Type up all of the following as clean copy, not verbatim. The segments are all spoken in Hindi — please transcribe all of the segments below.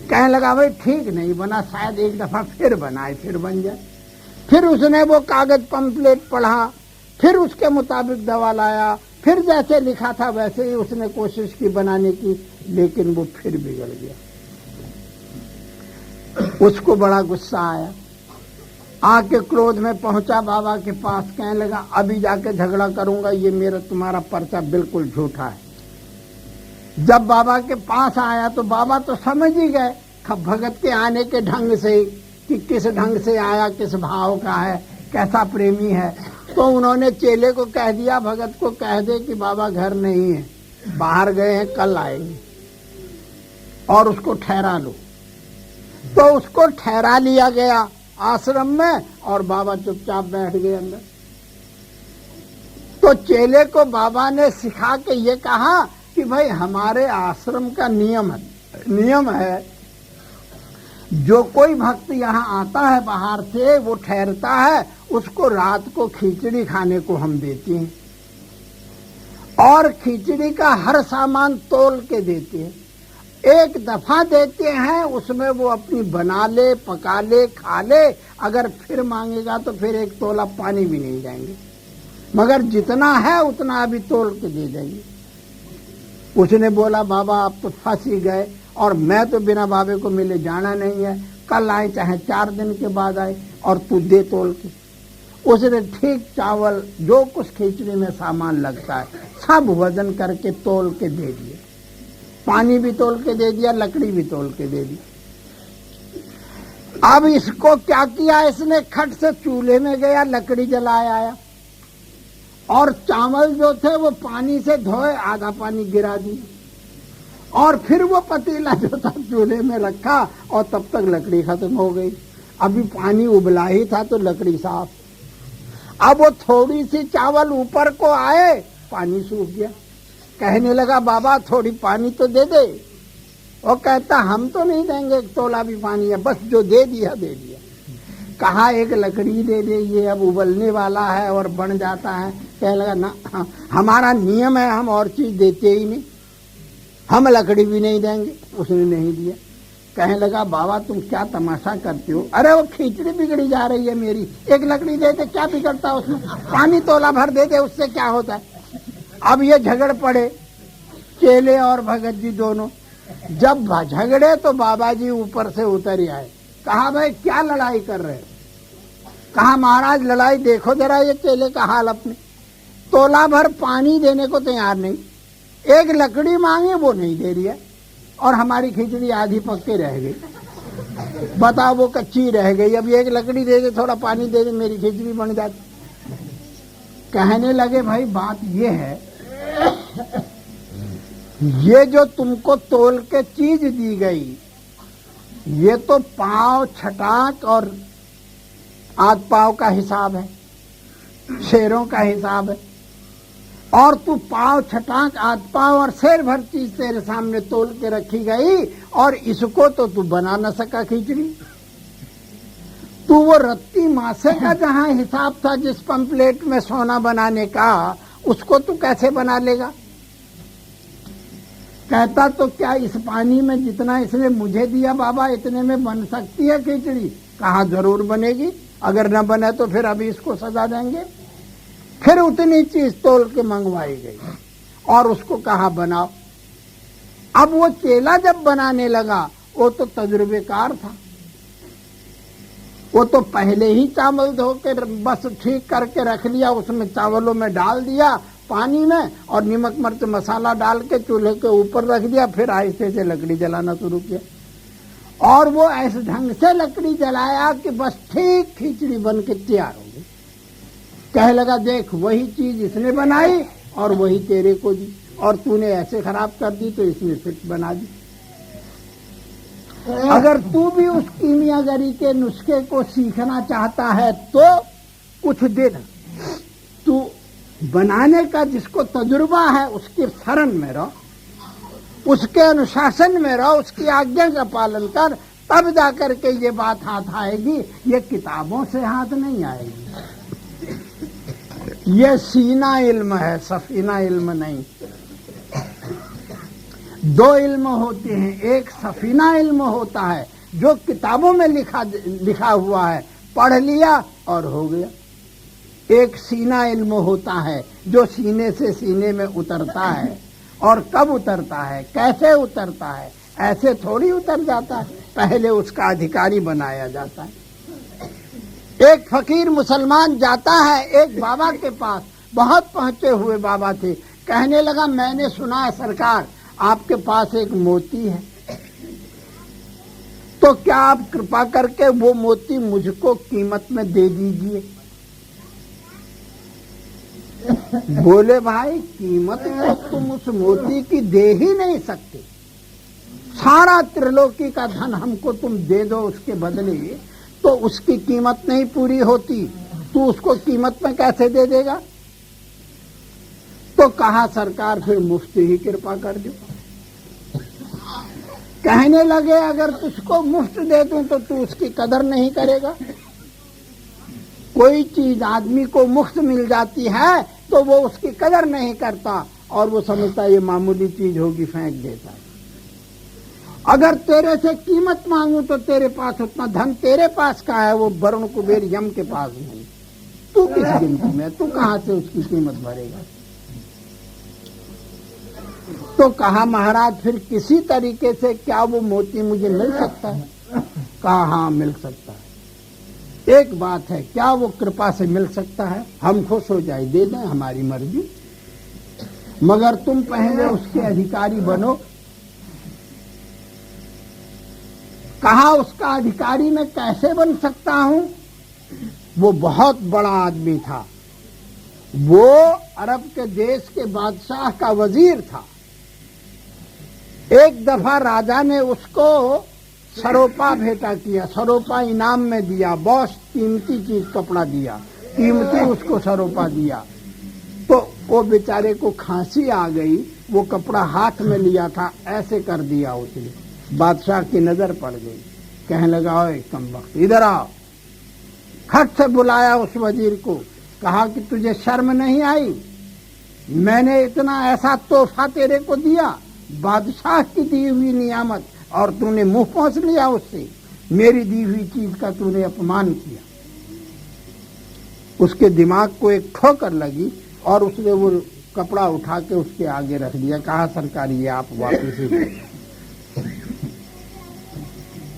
कहने लगा भाई ठीक नहीं बना, शायद एक दफा फिर बनाए, फिर बन जाए। फिर उसने वो कागज पंपलेट पढ़ा, फिर उसके मुताबिक दवा लाया, फिर जैसे लिखा था वैसे ही उसने कोशिश की बनाने की, लेकिन वो फिर बिगड़ गया। उसको बड़ा गुस्सा आया, आके क्रोध में पहुंचा बाबा के पास, कहने लगा अभी जाके झगड़ा करूंगा, ये मेरा तुम्हारा पर्चा बिल्कुल झूठा है। जब बाबा के पास आया तो बाबा तो समझ ही गए भगत के आने के ढंग से कि किस ढंग से आया, किस भाव का है, कैसा प्रेमी है। तो उन्होंने चेले को कह दिया, भगत को कह दे कि बाबा घर नहीं है, बाहर गए हैं, कल आएंगे, और उसको ठहरा लो। तो उसको ठहरा लिया गया आश्रम में, और बाबा चुपचाप बैठ गए अंदर। तो चेले को बाबा ने सिखा के ये कहा कि भाई हमारे आश्रम का नियम है, जो कोई भक्त यहाँ आता है बाहर से, वो ठहरता है, उसको रात को खिचड़ी खाने को हम देते हैं, और खिचड़ी का हर सामान तोल के देते हैं। एक दफा देते हैं, उसमें वो अपनी बना ले, पका ले, खा ले, अगर फिर मांगेगा तो फिर एक तोला पानी भी नहीं देंगे, मगर जितना है उतना अभी तोल के दे देंगे। उसने बोला बाबा आप तो फंस ही गए, और मैं तो बिना बाबे को मिले जाना नहीं है, कल आए चाहे 4 दिन के बाद आए, और तू दे तोल के। उसने ठीक चावल जो कुछ खिचड़ी में सामान लगता है सब वजन करके तोल के दे दिए, पानी भी तोल के दे दिया, लकड़ी भी तोल के दे दी। अब इसको क्या किया इसने, खट से चूल्हे में गया, लकड़ी जलाया आया, और चावल जो थे वो पानी से धोए, आधा पानी गिरा दी, और फिर वो पतीला जो था चूल्हे में रखा, और तब तक लकड़ी खत्म हो गई। अभी पानी उबला ही था तो लकड़ी साफ। अब वो थोड़ी सी चावल ऊपर को आए, पानी सूख गया। कहने लगा बाबा थोड़ी पानी तो दे दे। वो कहता हम तो नहीं देंगे, एक तोला भी पानी है, बस जो दे दिया दे दिया। कहा एक लकड़ी दे दे, ये अब उबलने वाला है और बन जाता है। कहने लगा ना, हमारा नियम है, हम और चीज देते ही नहीं, हम लकड़ी भी नहीं देंगे। उसने नहीं दिया। कहने लगा बाबा तुम क्या तमाशा करते हो, अरे वो खिचड़ी बिगड़ी जा रही है मेरी, एक लकड़ी दे दे, क्या बिगड़ता है उसमें, पानी तोला भर दे दे, उससे क्या होता है। अब ये झगड़ पड़े चेले और भगत जी दोनों। जब झगड़े तो बाबा जी ऊपर से उतर ही आए। कहा भाई क्या लड़ाई कर रहे हो। कहा महाराज लड़ाई देखो जरा ये चेले का हाल अपने, तोला भर पानी देने को तैयार नहीं, एक लकड़ी मांगे वो नहीं दे रही है, और हमारी खिचड़ी आधी पक्के रह गई। बताओ वो कच्ची रह गई, अब एक लकड़ी दे दे, थोड़ा पानी दे दे, मेरी खिचड़ी बन जाती। कहने लगे भाई बात ये है, ये जो तुमको तोल के चीज दी गई, ये तो पाव छटाक और आध पाव का हिसाब है, शेरों का हिसाब है, और तू पाव छटाक आध पाव और शेर भर चीज तेरे सामने तोल के रखी गई, और इसको तो तू बना न सका खिचड़ी। तू वो रत्ती मासे का जहां हिसाब था जिस पंपलेट में सोना बनाने का, उसको तू कैसे बना लेगा। कहता तो क्या इस पानी में जितना इसने मुझे दिया बाबा, इतने में बन सकती है खिचड़ी। कहा जरूर बनेगी, अगर न बने तो फिर अभी इसको सजा देंगे। फिर उतनी चीज तोल के मंगवाई गई और उसको कहा बनाओ। अब वो चेला जब बनाने लगा, वो तो तजुर्बेकार था, वो तो पहले ही चावल धो के बस ठीक करके रख लिया, उसमें चावलों में डाल दिया पानी में, और नमक मिर्च मसाला डाल के चूल्हे के ऊपर रख दिया, फिर आहिस्ते से लकड़ी जलाना शुरू किया। और वो ऐसे ढंग से लकड़ी जलाया कि बस ठीक खिचड़ी बन के तैयार हो गई। कह लगा देख वही चीज इसने बनाई और वही तेरे को दी, और तूने ऐसे खराब कर दी तो इसने फिट बना दी। अगर तू भी उस कीमियागरी के नुस्खे को सीखना चाहता है तो कुछ दिन तू बनाने का जिसको तजुर्बा है उसके शरण में रहो, उसके अनुशासन में रहो, उसकी आज्ञा का पालन कर, तब जाकर के ये बात हाथ आएगी। ये किताबों से हाथ नहीं आएगी, ये सीना इल्म है, सफीना इल्म नहीं। दो इल्म होते हैं, एक सफीना इल्म होता है जो किताबों में लिखा हुआ है, पढ़ लिया और हो गया। एक सीना इल्म होता है जो सीने से सीने में उतरता है, और कब उतरता है, कैसे उतरता है, ऐसे थोड़ी उतर जाता है, पहले उसका अधिकारी बनाया जाता है। एक फकीर मुसलमान जाता है एक बाबा के पास, बहुत पहुंचे हुए बाबा थे, कहने लगा मैंने सुना है सरकार आपके पास एक मोती है, तो क्या आप कृपा करके वो मोती मुझको कीमत में दे दीजिए। बोले भाई कीमत तो तुम उस मोती की दे ही नहीं सकते, सारा त्रिलोकी का धन हमको तुम दे दो उसके बदले, तो उसकी कीमत नहीं पूरी होती, तू उसको कीमत में कैसे दे देगा। तो कहा सरकार फिर मुफ्त ही कृपा कर दो। कहने लगे अगर तुझको मुफ्त दे दूं तो तू उसकी कदर नहीं करेगा। कोई चीज आदमी को मुफ्त मिल जाती है तो वो उसकी कदर नहीं करता, और वो समझता ये मामूली चीज होगी, फेंक देता है। अगर तेरे से कीमत मांगू तो तेरे पास उतना धन तेरे पास का है, वो वरुण कुबेर यम के पास नहीं, तू किस गिनती में, तू कहां से उसकी कीमत भरेगा। तो कहा महाराज फिर किसी तरीके से क्या वो मोती मुझे मिल सकता है। कहा हाँ मिल सकता है, एक बात है, क्या वो कृपा से मिल सकता है, हम खुश हो जाए दे दें, हमारी मर्जी, मगर तुम पहले उसके अधिकारी बनो। कहा उसका अधिकारी मैं कैसे बन सकता हूं। वो बहुत बड़ा आदमी था, वो अरब के देश के बादशाह का वजीर था। एक दफा राजा ने उसको सरोपा भेंटा किया, सरोपा इनाम में दिया, बहुत कीमती चीज कपड़ा दिया, कीमती उसको सरोपा दिया। तो वो बेचारे को खांसी आ गई, वो कपड़ा हाथ में लिया था ऐसे कर दिया उसने, बादशाह की नजर पड़ गई, कहने लगा ओए कमबख्त इधर आओ। खट से बुलाया उस वजीर को, कहा कि तुझे शर्म नहीं आई, मैंने इतना ऐसा तोहफा तेरे को दिया, बादशाह की दी हुई नियामत, और तूने मुंह पहुंच लिया उससे, मेरी दी हुई चीज का तूने अपमान किया। उसके दिमाग को एक ठोकर लगी और उसने वो कपड़ा उठा के उसके आगे रख दिया, कहा सरकार ये आप वापस ही।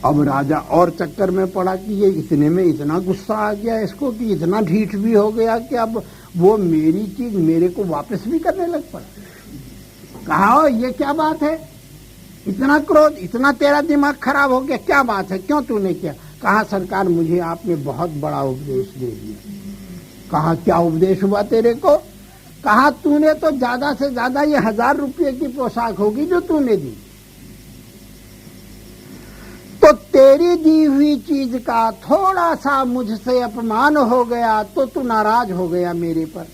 अब राजा और चक्कर में पड़ा कि ये इतने में इतना गुस्सा आ गया इसको कि इतना ढीठ भी हो गया कि अब वो मेरी चीज मेरे को वापस भी करने लग पड़ा। कहा ये क्या बात है, इतना क्रोध, इतना तेरा दिमाग खराब हो गया, क्या बात है, क्यों तूने किया। कहा सरकार मुझे आपने बहुत बड़ा उपदेश दे दिया। कहा क्या उपदेश हुआ तेरे को। कहा तूने तो ज्यादा से ज्यादा ये 1000 रुपये की पोशाक होगी जो तूने दी, तो तेरी दी हुई चीज का थोड़ा सा मुझसे अपमान हो गया तो तू नाराज हो गया मेरे पर,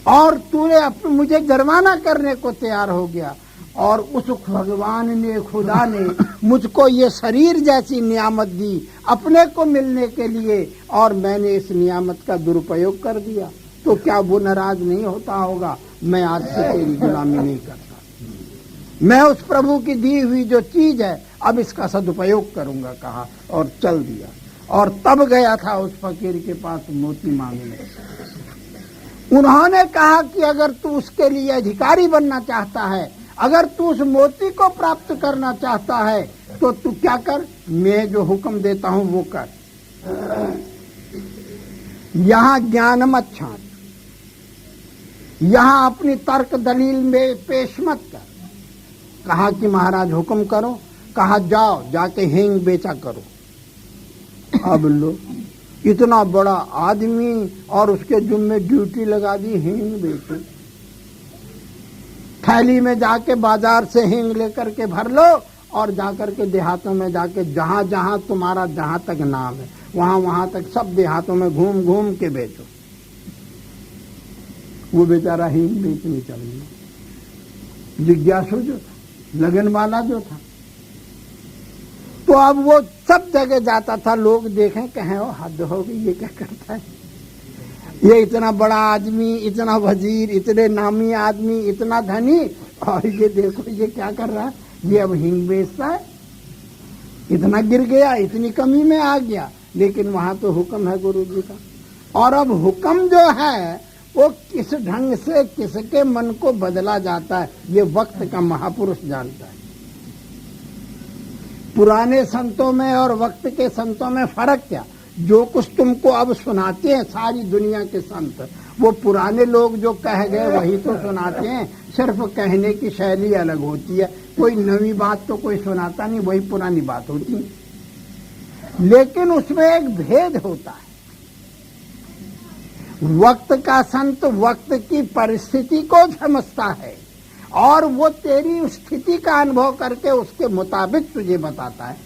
और तूने मुझे जुर्माना करने को तैयार हो गया, और उस भगवान ने, खुदा ने मुझको ये शरीर जैसी नियामत दी अपने को मिलने के लिए, और मैंने इस नियामत का दुरुपयोग कर दिया, तो क्या वो नाराज नहीं होता होगा। मैं आज से तेरी गुलामी नहीं करता, मैं उस प्रभु की दी हुई जो चीज है अब इसका सदुपयोग करूंगा। कहा और चल दिया, और तब गया था उस फकीर के पास मोती मांगने। उन्होंने कहा कि अगर तू उसके लिए अधिकारी बनना चाहता है, अगर तू उस मोती को प्राप्त करना चाहता है, तो तू क्या कर, मैं जो हुक्म देता हूं वो कर, यहां ज्ञान मत छांट, यहां अपनी तर्क दलील में पेश मत कर। कहा कि महाराज हुक्म करो। कहा जाओ जाके हींग बेचा करो। अब लो, इतना बड़ा आदमी और उसके जुम्मे ड्यूटी लगा दी, हींग बेचो, थैली में जाके बाजार से हींग लेकर के भर लो, और जाकर के देहातों में जाके जहां जहां तुम्हारा जहां तक नाम है वहां वहां तक सब देहातों में घूम घूम के बेचो। वो बेचारा हींग बेचने चल गया, जिज्ञासु जो था, लगन वाला जो था। तो अब वो सब जगह जाता था, लोग देखें कहें ओ हद हो गई, ये क्या करता है, ये इतना बड़ा आदमी, इतना वजीर, इतने नामी आदमी, इतना धनी, और ये देखो ये क्या कर रहा है, ये अब हींग बेचता है, इतना गिर गया, इतनी कमी में आ गया, लेकिन वहां तो हुक्म है गुरु जी का। और अब हुक्म जो है वो किस ढंग से किसके मन को बदला जाता है, ये वक्त का महापुरुष जानता है। पुराने संतों में और वक्त के संतों में फर्क क्या? जो कुछ तुमको अब सुनाते हैं सारी दुनिया के संत, वो पुराने लोग जो कह गए वही तो सुनाते हैं, सिर्फ कहने की शैली अलग होती है। कोई नई बात तो कोई सुनाता नहीं, वही पुरानी बात होती है। लेकिन उसमें एक भेद होता है। वक्त का संत वक्त की परिस्थिति को समझता है और वो तेरी स्थिति का अनुभव करके उसके मुताबिक तुझे बताता है।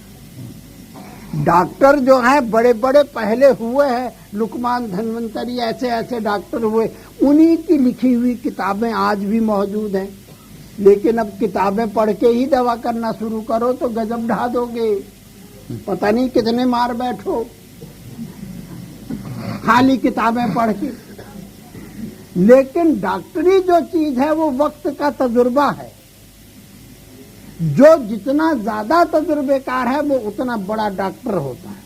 डॉक्टर जो है बड़े बड़े पहले हुए हैं, लुकमान, धन्वंतरी, ऐसे ऐसे डॉक्टर हुए, उन्हीं की लिखी हुई किताबें आज भी मौजूद हैं। लेकिन अब किताबें पढ़ के ही दवा करना शुरू करो तो गजब ढा दोगे, पता नहीं कितने मार बैठो खाली किताबें पढ़ के। लेकिन डॉक्टरी जो चीज है वो वक्त का तजुर्बा है। जो जितना ज्यादा तजुर्बेकार है वो उतना बड़ा डॉक्टर होता है।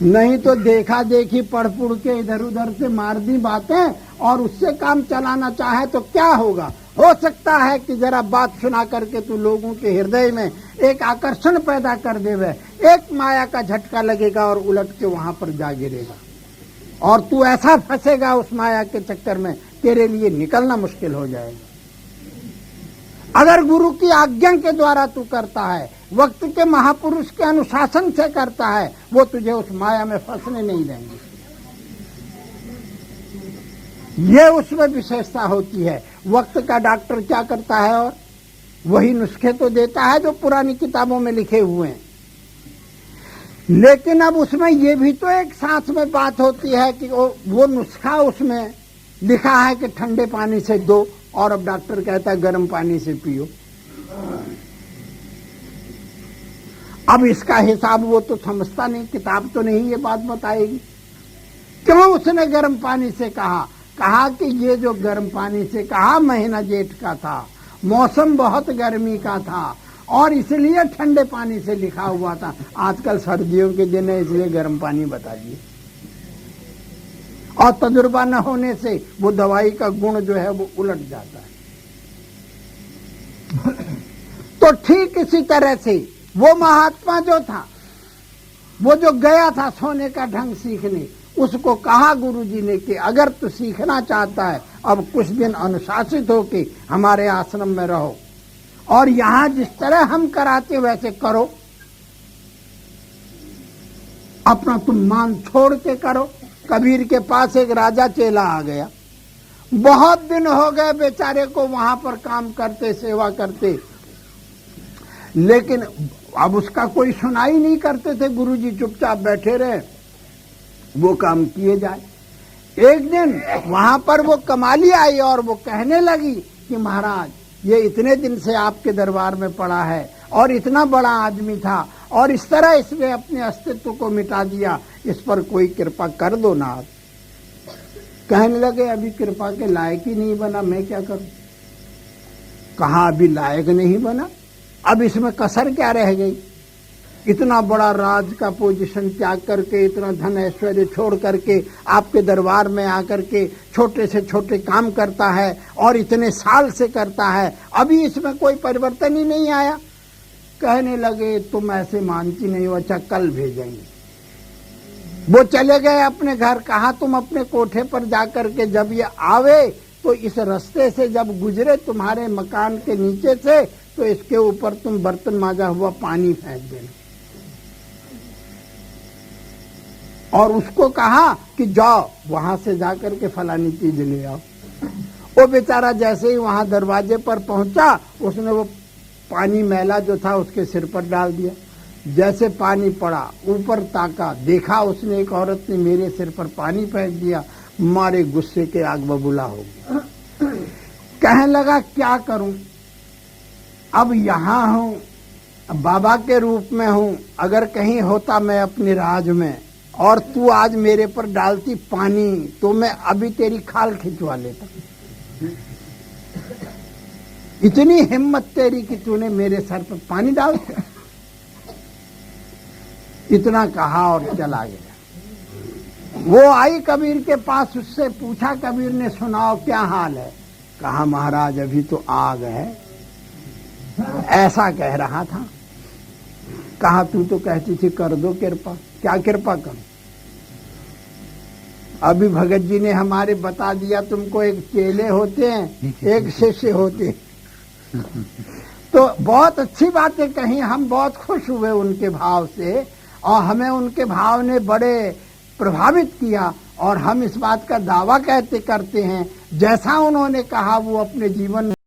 नहीं तो देखा देखी पढ़ पुढ़ के इधर उधर से मार दी बातें और उससे काम चलाना चाहे तो क्या होगा? हो सकता है कि जरा बात सुना करके तू लोगों के हृदय में एक आकर्षण पैदा कर देवे, एक माया का झटका लगेगा और उलट के वहां पर जा गिरेगा और तू ऐसा फंसेगा उस माया के चक्कर में, तेरे लिए निकलना मुश्किल हो जाएगा। अगर गुरु की आज्ञा के द्वारा तू करता है, वक्त के महापुरुष के अनुशासन से करता है, वो तुझे उस माया में फंसने नहीं देंगे। ये उसमें विशेषता होती है। वक्त का डॉक्टर क्या करता है और वही नुस्खे तो देता है जो पुरानी किताबों में लिखे हुए हैं। लेकिन अब उसमें ये भी तो एक साथ में बात होती है कि वो नुस्खा उसमें लिखा है कि ठंडे पानी से दो और अब डॉक्टर कहता है गर्म पानी से पियो। अब इसका हिसाब वो तो समझता नहीं, किताब तो नहीं ये बात बताएगी। क्यों उसने गर्म पानी से कहा? कहा कि ये जो गर्म पानी से कहा महीना जेठ का था, मौसम बहुत गर्मी का था और इसलिए ठंडे पानी से लिखा हुआ था। आजकल सर्दियों के दिन है इसलिए गर्म पानी बता दिए। और तजुर्बा न होने से वो दवाई का गुण जो है वो उलट जाता है। तो ठीक इसी तरह से वो महात्मा जो था, वो जो गया था सोने का ढंग सीखने, उसको कहा गुरुजी ने कि अगर तू सीखना चाहता है अब कुछ दिन अनुशासित होके हमारे आश्रम में रहो और यहां जिस तरह हम कराते वैसे करो, अपना तुम मान छोड़ के करो। कबीर के पास एक राजा चेला आ गया, बहुत दिन हो गए बेचारे को वहां पर काम करते, सेवा करते, लेकिन अब उसका कोई सुनाई नहीं करते थे। गुरुजी चुपचाप बैठे रहे, वो काम किए जाए। एक दिन वहां पर वो कमाली आई और वो कहने लगी कि महाराज ये इतने दिन से आपके दरबार में पड़ा है और इतना बड़ा आदमी था और इस तरह इसने अपने अस्तित्व को मिटा दिया, इस पर कोई कृपा कर दो ना। आप कहने लगे अभी कृपा के लायक ही नहीं बना, मैं क्या करूं? कहा अभी लायक नहीं बना, अब इसमें कसर क्या रह गई? इतना बड़ा राज का पोजीशन त्याग करके, इतना धन ऐश्वर्य छोड़ करके आपके दरबार में आकर के छोटे से छोटे काम करता है और इतने साल से करता है, अभी इसमें कोई परिवर्तन ही नहीं आया। कहने लगे तुम ऐसे मानती नहीं हो, अच्छा कल भेजेंगे। वो चले गए अपने घर। कहा तुम अपने कोठे पर जाकर के जब ये आवे तो इस रास्ते से जब गुजरे तुम्हारे मकान के नीचे से तो इसके ऊपर तुम बर्तन मांजा हुआ पानी फेंक देना। और उसको कहा कि जाओ वहां से जाकर के फलानी चीज ले आओ। वो बेचारा जैसे ही वहां दरवाजे पर पहुंचा, उसने वो पानी मैला जो था उसके सिर पर डाल दिया। जैसे पानी पड़ा, ऊपर ताका, देखा उसने एक औरत ने मेरे सिर पर पानी फेंक दिया, मारे गुस्से के आग बबूला हो गया। कहने लगा क्या करूं, अब यहां हूं, बाबा के रूप में हूं, अगर कहीं होता मैं अपने राज में और तू आज मेरे पर डालती पानी तो मैं अभी तेरी खाल खिंचवा लेता। इतनी हिम्मत तेरी कि तूने मेरे सर पर पानी डाल दिया। इतना कहा और चला गया। वो आई कबीर के पास, उससे पूछा कबीर ने, सुनाओ क्या हाल है? कहा महाराज अभी तो आग है, ऐसा कह रहा था। कहा तू तो कहती थी कर दो कृपा। क्या कृपा करूं? अभी भगत जी ने हमारे बता दिया, तुमको एक चेले होते हैं, एक शिष्य होते हैं। तो बहुत अच्छी बातें कही, हम बहुत खुश हुए उनके भाव से, और हमें उनके भाव ने बड़े प्रभावित किया। और हम इस बात का दावा करते हैं, जैसा उन्होंने कहा वो अपने जीवन